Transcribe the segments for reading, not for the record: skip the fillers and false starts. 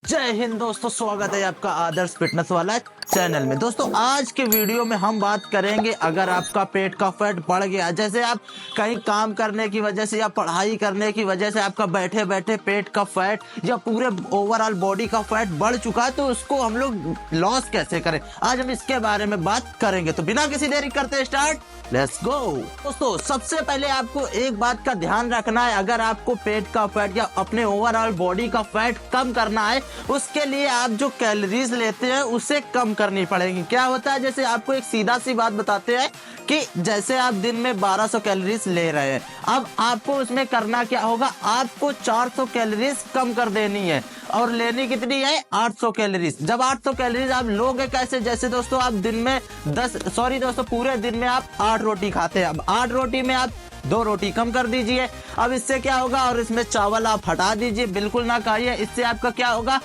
जय हिंद दोस्तों, स्वागत है आपका आदर्श फिटनेस वाला चैनल में। दोस्तों आज के वीडियो में हम बात करेंगे, अगर आपका पेट का फैट बढ़ गया, जैसे आप कहीं काम करने की वजह से या पढ़ाई करने की वजह से आपका बैठे बैठे पेट का फैट या पूरे ओवरऑल बॉडी का फैट बढ़ चुका है, तो उसको हम लोग लॉस कैसे करें, आज हम इसके बारे में बात करेंगे। तो बिना किसी देरी करते स्टार्ट, लेट्स गो। दोस्तों सबसे पहले आपको एक बात का ध्यान रखना है, अगर आपको पेट का फैट या अपने ओवरऑल बॉडी का फैट कम करना है, उसके लिए आप जो कैलोरीज लेते हैं उसे कम करनी पड़ेगी। क्या होता है, जैसे आपको एक सीधा सी बात बताते हैं कि जैसे आप दिन में 1200 कैलोरीज ले रहे हैं, अब आपको उसमें करना क्या होगा, आपको 400 कैलोरीज कम कर देनी है और लेनी कितनी है, 800 कैलोरीज। जब 800 कैलोरीज आप लोगे कैसे, जैसे दोस्तों आप दिन में पूरे दिन में आप 8 रोटी खाते हैं, अब 8 रोटी में आप 2 रोटी कम कर दीजिए। अब इससे क्या होगा, और इसमें चावल आप हटा दीजिए, बिल्कुल ना खाइए। इससे आपका क्या होगा,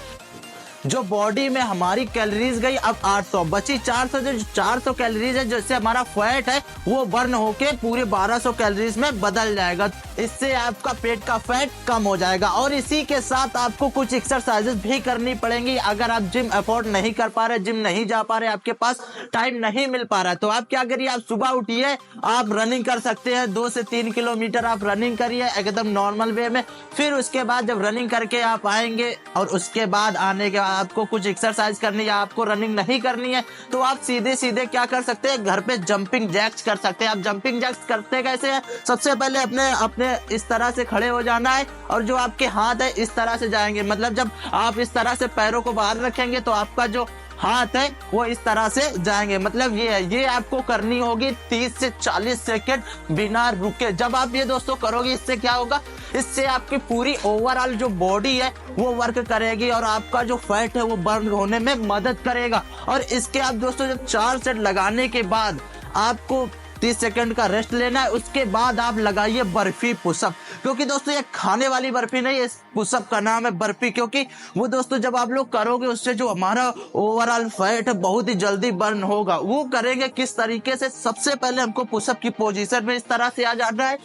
जो बॉडी में हमारी कैलोरीज गई अब 800 बची 400, जो 400 कैलोरीज है जिससे हमारा फैट है वो बर्न होके पूरे 1200 कैलोरीज में बदल जाएगा। इससे आपका पेट का फैट कम हो जाएगा। और इसी के साथ आपको कुछ एक्सरसाइजेस भी करनी पड़ेंगी। अगर आप जिम अफोर्ड नहीं कर पा रहे, जिम नहीं जा पा रहे, आपके पास टाइम नहीं मिल पा रहा है, तो आप क्या करिए, आप सुबह उठिए, आप रनिंग कर सकते हैं, 2 से 3 किलोमीटर आप रनिंग करिए एकदम नॉर्मल वे में। फिर उसके बाद जब रनिंग करके आप आएंगे और उसके बाद आने के आपको कुछ एक्सरसाइज करनी है, आपको रनिंग नहीं करनी है, तो आप सीधे सीधे क्या कर सकते हैं, घर पे जंपिंग जैक्स कर सकते हैं। आप जंपिंग जैक्स करते कैसे हैं, सबसे पहले अपने इस तरह से खड़े हो जाना है और जो आपके हाथ है इस तरह से जाएंगे, मतलब जब आप इस तरह से पैरों को बाहर रखेंगे तो आपका जो हाथ है वो इस तरह से जाएंगे, मतलब ये है। ये आपको करनी होगी 30 से 40 सेकेंड बिना रुके। जब आप ये दोस्तों करोगे, इससे क्या होगा, इससे आपकी पूरी ओवरऑल जो बॉडी है वो वर्क करेगी और आपका जो फैट है वो बर्न होने में मदद करेगा। और इसके आप दोस्तों जब 4 सेट लगाने के बाद आपको 30 सेकंड का रेस्ट लेना है, उसके बाद आप लगाइए बर्फी पुशअप। क्योंकि दोस्तों ये खाने वाली बर्फी नहीं है, इस पुशअप का नाम है बर्फी, क्योंकि वो दोस्तों जब आप लोग करोगे उससे जो हमारा ओवरऑल फैट है बहुत ही जल्दी बर्न होगा। वो करेंगे किस तरीके से, सबसे पहले हमको पुशअप की पोजीशन में इस तरह से आ जाना है।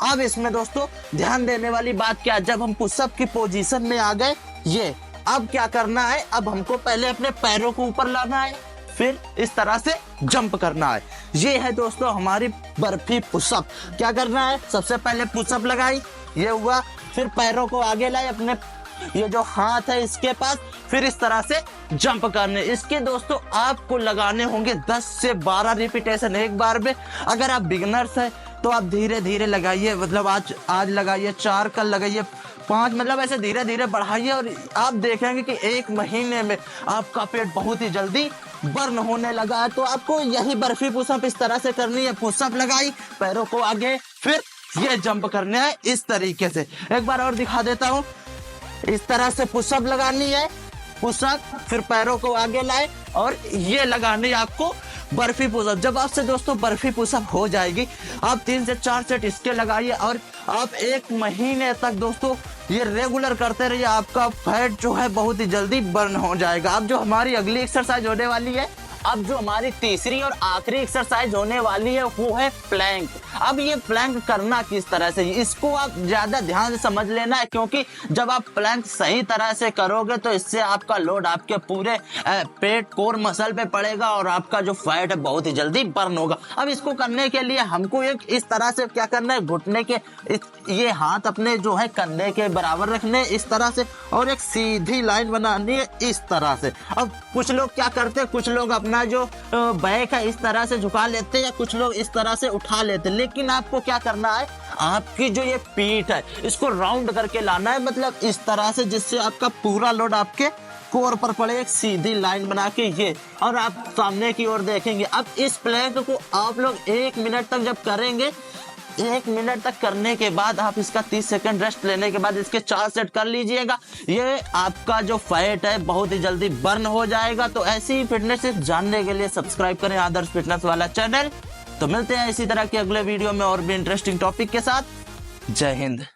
अब इसमें दोस्तों ध्यान देने वाली बात क्या है, जब हम पुशअप की पोजीशन में आ गए, ये अब क्या करना है, अब हमको पहले अपने पैरों को ऊपर लाना है, फिर इस तरह से जंप करना है। ये है दोस्तों हमारी बर्फी पुशअप। क्या करना है, सबसे पहले पुशअप लगाई, ये हुआ, फिर पैरों को आगे लाए, अपने ये जो हाथ है इसके पास, फिर इस तरह से जंप करने। इसके दोस्तों आपको लगाने होंगे 10 से 12 रिपीटेशन एक बार में। अगर आप बिगिनर्स है तो आप धीरे धीरे लगाइए, मतलब आज लगाइए 4, कल लगाइए 5, मतलब ऐसे धीरे धीरे बढ़ाइए और आप देखेंगे कि 1 महीने में आपका पेट बहुत ही जल्दी बर्न होने लगा है। तो आपको यही बर्फी पुशअप इस तरह से करनी है, पुशअप लगाई, पैरों को आगे, फिर ये जंप करने है इस तरीके से। एक बार और दिखा देता हूँ, इस तरह से पुशअप लगानी है, पुशअप, फिर पैरों को आगे लाए और ये लगानी है आपको बर्फी पुशअप। जब आपसे दोस्तों बर्फी पुशअप हो जाएगी, आप 3 से 4 सेट इसके लगाइए और आप 1 महीने तक दोस्तों ये रेगुलर करते रहिए, आपका फैट जो है बहुत ही जल्दी बर्न हो जाएगा। अब जो हमारी अगली एक्सरसाइज होने वाली है, अब जो हमारी तीसरी और आखिरी एक्सरसाइज होने वाली है वो है प्लैंक। अब ये प्लैंक करना किस तरह से, इसको आप ज्यादा ध्यान से समझ लेना है, क्योंकि जब आप प्लैंक सही तरह से करोगे तो इससे आपका लोड आपके पूरे पेट कोर मसल पे पड़ेगा और आपका जो फैट है बहुत ही जल्दी बर्न होगा। अब इसको करने के लिए हमको एक इस तरह से क्या करना है, घुटने के ये हाथ अपने जो है कंधे के बराबर रखने इस तरह से और एक सीधी लाइन बनानी है इस तरह से। अब कुछ लोग क्या करते हैं, कुछ लोग अपना जो बैक है इस तरह से झुका लेते हैं या कुछ लोग इस तरह से उठा लेते हैं, लेकिन आपको क्या करना है, आपकी जो ये पीठ है इसको राउंड करके लाना है, मतलब इस तरह से, जिससे आपका पूरा लोड आपके कोर पर पड़े, एक सीधी लाइन बना के ये, और आप सामने की ओर देखेंगे। अब इस प्लैंक को आप लोग 1 मिनट तक जब करेंगे, 1 मिनट तक करने के बाद आप इसका 30 सेकंड रेस्ट लेने के बाद इसके 4 सेट कर लीजिएगा। ये आपका जो फैट है बहुत ही जल्दी बर्न हो जाएगा। तो ऐसी ही फिटनेस टिप्स जानने के लिए सब्सक्राइब करें आदर्श फिटनेस वाला चैनल। तो मिलते हैं इसी तरह के अगले वीडियो में और भी इंटरेस्टिंग टॉपिक के साथ। जय हिंद।